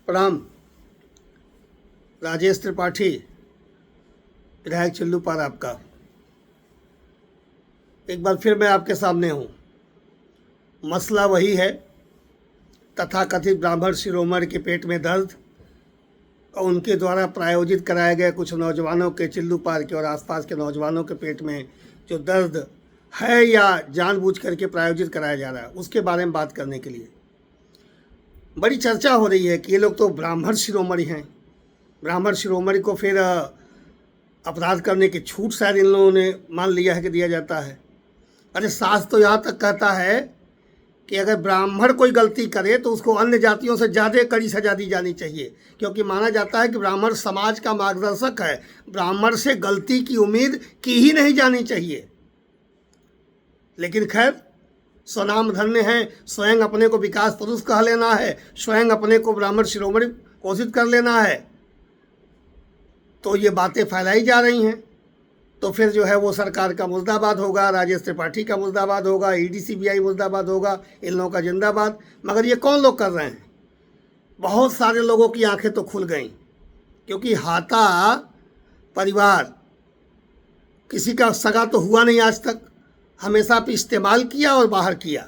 प्रणाम। राजेश त्रिपाठी, विधायक चिल्लूपार आपका। एक बार फिर मैं आपके सामने हूँ। मसला वही है, तथाकथित ब्राह्मण शिरोमणि के पेट में दर्द और उनके द्वारा प्रायोजित कराए गए कुछ नौजवानों के, चिल्लूपार के और आसपास के नौजवानों के पेट में जो दर्द है या जानबूझ करके प्रायोजित कराया जा रहा है, उसके बारे में बात करने के लिए बड़ी चर्चा हो रही है कि ये लोग तो ब्राह्मण शिरोमणि हैं। ब्राह्मण शिरोमणि को फिर अपराध करने की छूट शायद इन लोगों ने मान लिया है कि दिया जाता है। अरे शास्त्र तो यहाँ तक कहता है कि अगर ब्राह्मण कोई गलती करे तो उसको अन्य जातियों से ज़्यादा कड़ी सजा दी जानी चाहिए, क्योंकि माना जाता है कि ब्राह्मण समाज का मार्गदर्शक है। ब्राह्मण से गलती की उम्मीद की ही नहीं जानी चाहिए। लेकिन खैर, स्वनाम धन्य हैं, स्वयं अपने को विकास पुरुष कह लेना है, स्वयं अपने को ब्राह्मण शिरोमणि घोषित कर लेना है, तो ये बातें फैलाई जा रही हैं। तो फिर जो है वो सरकार का मुर्दाबाद होगा, राजेश त्रिपाठी का मुर्दाबाद होगा, ईडी सीबीआई मुर्दाबाद होगा, इन लोगों का जिंदाबाद। मगर ये कौन लोग कर रहे हैं? बहुत सारे लोगों की आंखें तो खुल गईं, क्योंकि हाता परिवार किसी का सगा तो हुआ नहीं आज तक। हमेशा पे इस्तेमाल किया और बाहर किया।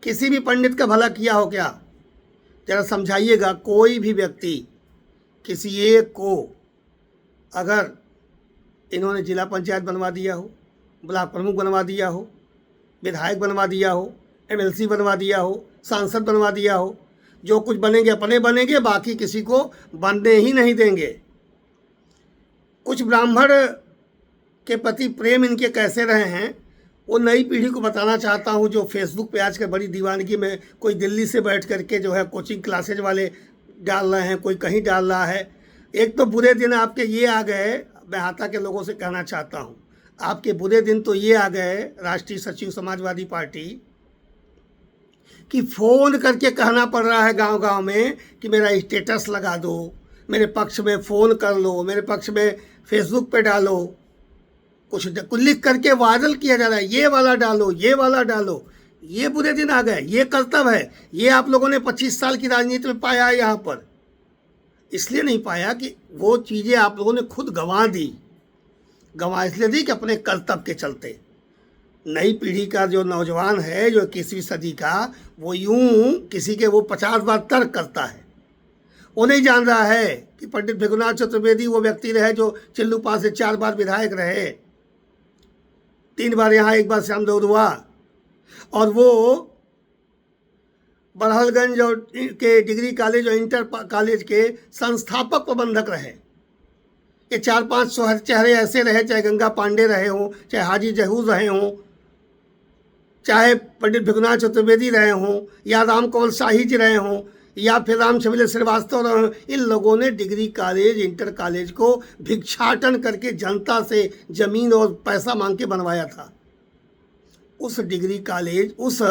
किसी भी पंडित का भला किया हो क्या? जरा समझाइएगा। कोई भी व्यक्ति, किसी एक को अगर इन्होंने जिला पंचायत बनवा दिया हो, ब्लॉक प्रमुख बनवा दिया हो, विधायक बनवा दिया हो, एमएलसी बनवा दिया हो, सांसद बनवा दिया हो, जो कुछ बनेंगे अपने बनेंगे, बाकी किसी को बनने ही नहीं देंगे। कुछ ब्राह्मण के प्रति प्रेम इनके कैसे रहे हैं वो नई पीढ़ी को बताना चाहता हूँ, जो फेसबुक पे आजकल बड़ी दीवानगी में कोई दिल्ली से बैठ करके जो है कोचिंग क्लासेज वाले डाल रहे हैं, कोई कहीं डाल रहा है। एक तो बुरे दिन आपके ये आ गए, मैं हाता के लोगों से कहना चाहता हूँ, आपके बुरे दिन तो ये आ गए, राष्ट्रीय सचिव समाजवादी पार्टी, कि फ़ोन करके कहना पड़ रहा है गांव गांव में कि मेरा स्टेटस लगा दो, मेरे पक्ष में फ़ोन कर लो, मेरे पक्ष में फेसबुक पे डालो, कुछ लिख करके वायरल किया जा रहा है, ये वाला डालो, ये वाला डालो। ये बुरे दिन आ गए। ये कर्तव्य है। ये आप लोगों ने 25 साल की राजनीति में पाया है। यहाँ पर इसलिए नहीं पाया कि वो चीज़ें आप लोगों ने खुद गंवा दी। गंवा इसलिए दी कि अपने कर्तव्य के चलते। नई पीढ़ी का जो नौजवान है, जो 21वीं सदी का, वो यूं किसी के वो 50 बार तर्क करता है। वो नहीं जान रहा है कि पंडित भृगुनाथ चतुर्वेदी वो व्यक्ति रहे जो चिल्लूपार से 4 बार विधायक रहे, 3 बार यहाँ, 1 बार श्याम दौरुआ, और वो बड़हलगंज और के डिग्री कॉलेज और इंटर कॉलेज के संस्थापक प्रबंधक रहे। ये 4-5 चेहरे ऐसे रहे, चाहे गंगा पांडे रहे हों, चाहे हाजी जहूर रहे हों, चाहे पंडित भृगुनाथ चतुर्वेदी रहे हों, या राम कंवर शाही जी रहे हों, या फिर राम छबिल श्रीवास्तव रहे हों। इन लोगों ने डिग्री कॉलेज, इंटर कॉलेज को भिक्षाटन करके जनता से ज़मीन और पैसा मांग के बनवाया था। उस डिग्री कॉलेज, उस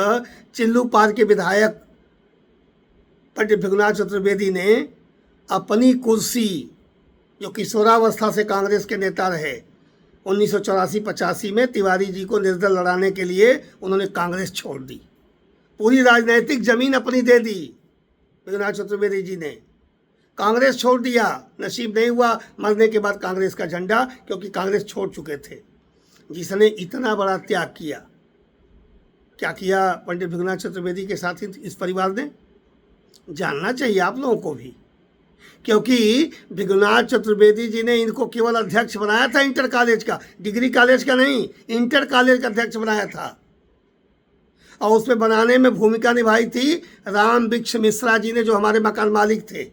चिल्लूपार के विधायक पंडित भृगुनाथ चतुर्वेदी ने अपनी कुर्सी, जो किशोरावस्था से कांग्रेस के नेता रहे, 1984-85 में तिवारी जी को निर्दल लड़ाने के लिए उन्होंने कांग्रेस छोड़ दी। पूरी राजनीतिक जमीन अपनी दे दी भृगुनाथ चतुर्वेदी जी ने, कांग्रेस छोड़ दिया। नसीब नहीं हुआ मरने के बाद कांग्रेस का झंडा, क्योंकि कांग्रेस छोड़ चुके थे। जिसने इतना बड़ा त्याग किया, क्या किया पंडित भृगुनाथ चतुर्वेदी के साथ इस परिवार ने? जानना चाहिए आप लोगों को भी, क्योंकि भृगुनाथ चतुर्वेदी जी ने इनको केवल अध्यक्ष बनाया था इंटर कॉलेज का, डिग्री कॉलेज का नहीं, इंटर कॉलेज का अध्यक्ष बनाया था। और उसमें बनाने में भूमिका निभाई थी राम वृक्ष मिश्रा जी ने, जो हमारे मकान मालिक थे।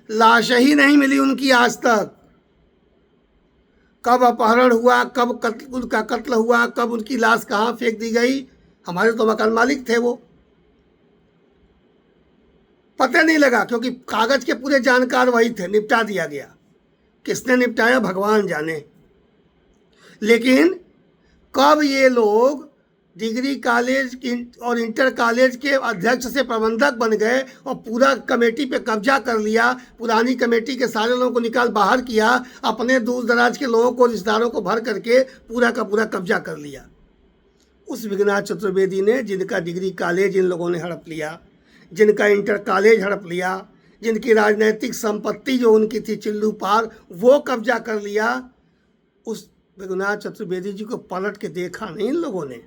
लाश ही नहीं मिली उनकी आज तक। कब अपहरण हुआ, कब उनका कत्ल हुआ, कब उनकी लाश कहाँ फेंक दी गई, हमारे तो मकान मालिक थे, वो पता नहीं लगा, क्योंकि कागज के पूरे जानकार वही थे। निपटा दिया गया। किसने निपटाया भगवान जाने। लेकिन कब ये लोग डिग्री कॉलेज और इंटर कॉलेज के अध्यक्ष से प्रबंधक बन गए और पूरा कमेटी पे कब्जा कर लिया, पुरानी कमेटी के सारे लोगों को निकाल बाहर किया, अपने दूर दराज के लोगों को, रिश्तेदारों को भर करके पूरा का पूरा कब्जा कर लिया। उस भृगुनाथ चतुर्वेदी ने, जिनका डिग्री कॉलेज इन लोगों ने हड़प लिया, जिनका इंटर कॉलेज हड़प लिया, जिनकी राजनीतिक संपत्ति जो उनकी थी चिल्लू पार वो कब्जा कर लिया, उस रघुनाथ चतुर्वेदी जी को पलट के देखा नहीं इन लोगों ने।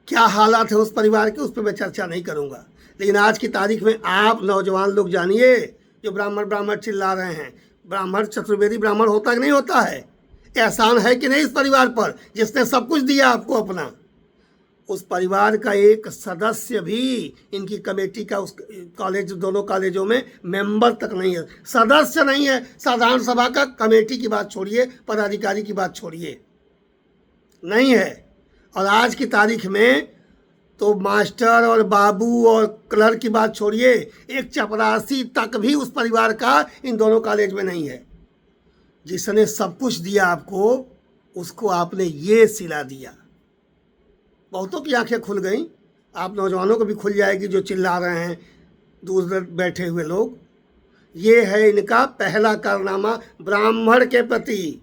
क्या हालात है उस परिवार के, उस पर मैं चर्चा नहीं करूंगा। लेकिन आज की तारीख में आप नौजवान लोग जानिए, जो ब्राह्मण ब्राह्मण चिल्ला रहे हैं, ब्राह्मण चतुर्वेदी ब्राह्मण होता कि नहीं होता है? एहसान है कि नहीं इस परिवार पर जिसने सब कुछ दिया आपको अपना? उस परिवार का एक सदस्य भी इनकी कमेटी का उस कॉलेज, दोनों कॉलेजों में मेंबर तक नहीं है, सदस्य नहीं है। साधारण सभा का, कमेटी की बात छोड़िए, पदाधिकारी की बात छोड़िए, नहीं है। और आज की तारीख में तो मास्टर और बाबू और क्लर्क की बात छोड़िए, एक चपरासी तक भी उस परिवार का इन दोनों कॉलेज में नहीं है। जिसने सब कुछ दिया आपको, उसको आपने ये सिला दिया। बहुतों की आंखें खुल गई, आप नौजवानों को भी खुल जाएगी जो चिल्ला रहे हैं दूर बैठे हुए लोग। ये है इनका पहला कारनामा ब्राह्मण के प्रति।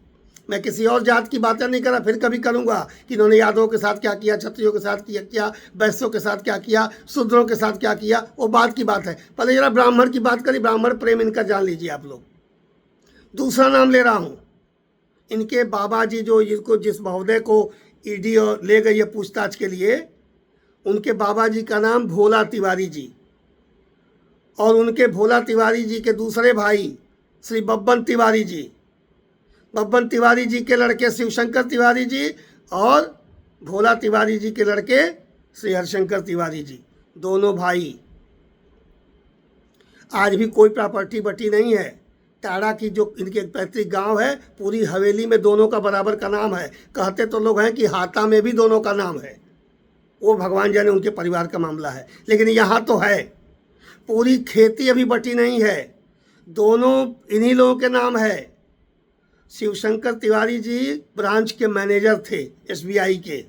मैं किसी और जात की बातें नहीं कर रहा, फिर कभी करूंगा कि इन्होंने यादवों के साथ क्या किया, क्षत्रियों के साथ किया, वैश्यों के साथ क्या किया, शूद्रों के साथ क्या किया, वो बात की बात है। पहले जरा ब्राह्मण की बात करी, ब्राह्मण प्रेम इनका जान लीजिए आप लोग। दूसरा नाम ले रहा हूँ, इनके बाबा जी जो जिसको जिस महोदय को ईडी ले गई है पूछताछ के लिए, उनके बाबा जी का नाम भोला तिवारी जी, और उनके भोला तिवारी जी के दूसरे भाई श्री बब्बन तिवारी जी, बब्बन तिवारी जी के लड़के शिवशंकर तिवारी जी, और भोला तिवारी जी के लड़के श्री हरिशंकर तिवारी जी, दोनों भाई। आज भी कोई प्रॉपर्टी बटी नहीं है। टाड़ा की जो इनके पैतृक गांव है, पूरी हवेली में दोनों का बराबर का नाम है। कहते तो लोग हैं कि हाता में भी दोनों का नाम है, वो भगवान जाने उनके परिवार का मामला है, लेकिन यहाँ तो है। पूरी खेती अभी बटी नहीं है, दोनों इन्हीं लोगों के नाम है। शिवशंकर तिवारी जी ब्रांच के मैनेजर थे एसबीआई के।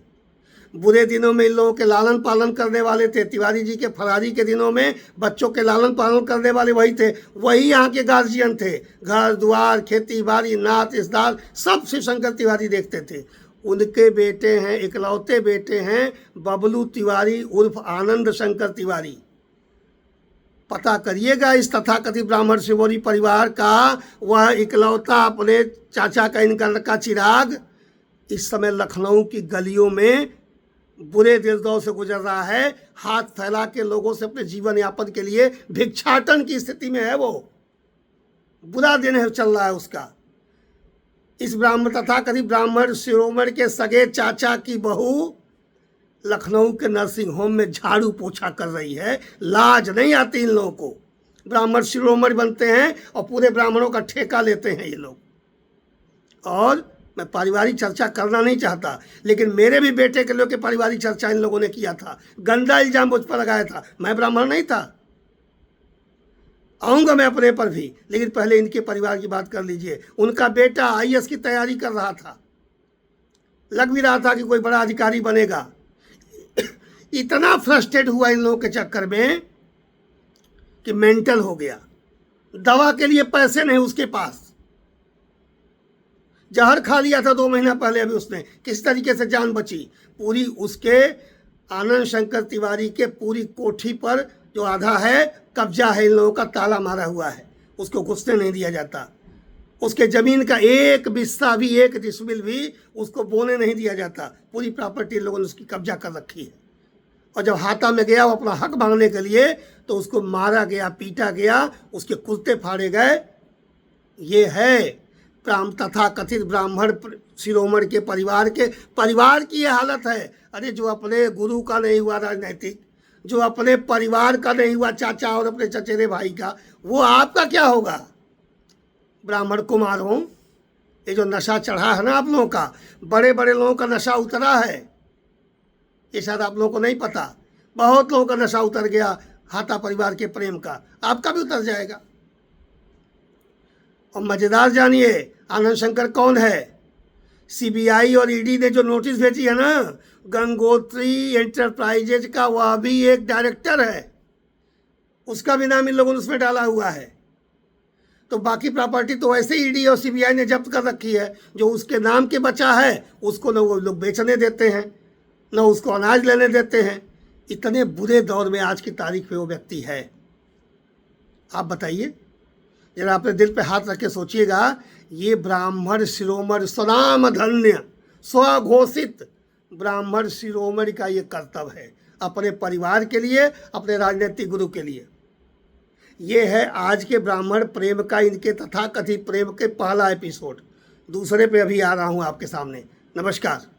बुरे दिनों में इन लोगों के लालन पालन करने वाले थे। तिवारी जी के फरारी के दिनों में बच्चों के लालन पालन करने वाले वही थे, वही यहाँ के गार्जियन थे। घर द्वार, खेती बाड़ी, नात इस्दार सब शिवशंकर तिवारी देखते थे। उनके बेटे हैं, इकलौते बेटे हैं बबलू तिवारी उर्फ आनंद शंकर तिवारी। पता करिएगा इस तथाकथित ब्राह्मण शिवोरी परिवार का वह इकलौता अपने चाचा का इनका लड़का चिराग इस समय लखनऊ की गलियों में बुरे दिलदौर से गुजर रहा है। हाथ फैला के लोगों से अपने जीवन यापन के लिए भिक्षाटन की स्थिति में है। वो बुरा दिन है चल रहा है उसका। इस ब्राह्मण तथाकथित ब्राह्मण शिरोमणि के सगे चाचा की बहू लखनऊ के नर्सिंग होम में झाड़ू पोछा कर रही है। लाज नहीं आती इन लोगों को। ब्राह्मण शिरोमणि बनते हैं और पूरे ब्राह्मणों का ठेका लेते हैं ये लोग। और मैं पारिवारिक चर्चा करना नहीं चाहता, लेकिन मेरे भी बेटे के लोग के पारिवारिक चर्चा इन लोगों ने किया था, गंदा इल्जाम मुझ पर लगाया था। मैं ब्राह्मण नहीं था, आऊँगा मैं अपने पर भी, लेकिन पहले इनके परिवार की बात कर लीजिए। उनका बेटा आईएएस की तैयारी कर रहा था, लग भी रहा था कि कोई बड़ा अधिकारी बनेगा। इतना फ्रस्ट्रेट हुआ इन लोगों के चक्कर में कि मेंटल हो गया। दवा के लिए पैसे नहीं उसके पास, जहर खा लिया था 2 महीना पहले। अभी उसने किस तरीके से जान बची। पूरी उसके आनंद शंकर तिवारी के पूरी कोठी पर जो आधा है कब्जा है, इन लोगों का ताला मारा हुआ है, उसको घुसने नहीं दिया जाता। उसके ज़मीन का एक बिस्सा भी, एक डिसमिल भी उसको बोने नहीं दिया जाता। पूरी प्रॉपर्टी लोगों ने उसकी कब्जा कर रखी है। और जब हाथा में गया वो अपना हक मांगने के लिए तो उसको मारा गया, पीटा गया, उसके कुर्ते फाड़े गए। ये है तथा कथित ब्राह्मण शिरोमणि के परिवार की ये हालत है। अरे जो अपने गुरु का नहीं हुआ राजनैतिक, जो अपने परिवार का नहीं हुआ चाचा और अपने चचेरे भाई का, वो आपका क्या होगा? ब्राह्मण कुमारों, ये जो नशा चढ़ा है ना आप लोगों का, बड़े बड़े लोगों का नशा उतरा है, ये शायद आप लोगों को नहीं पता। बहुत लोगों का नशा उतर गया हाथा परिवार के प्रेम का, आपका भी उतर जाएगा। और मज़ेदार जानिए आनंद शंकर कौन है। सीबीआई और ईडी ने जो नोटिस भेजी है ना गंगोत्री एंटरप्राइजेज का, वह भी एक डायरेक्टर है, उसका भी नाम इन लोगों ने उसमें डाला हुआ है। तो बाकी प्रॉपर्टी तो वैसे ईडी और सीबीआई ने जब्त कर रखी है। जो उसके नाम के बचा है उसको न वो लोग बेचने देते हैं, न उसको अनाज लेने देते हैं। इतने बुरे दौर में आज की तारीख में वो व्यक्ति है? आप बताइए, जरा अपने दिल पे हाथ रख के सोचिएगा। ये ब्राह्मण शिरोमणि स्वनाम धन्य स्वघोषित ब्राह्मण शिरोमणि का ये कर्तव्य है अपने परिवार के लिए, अपने राजनीतिक गुरु के लिए। ये है आज के ब्राह्मण प्रेम का, इनके तथाकथित प्रेम के पहला एपिसोड। दूसरे पे अभी आ रहा हूँ आपके सामने। नमस्कार।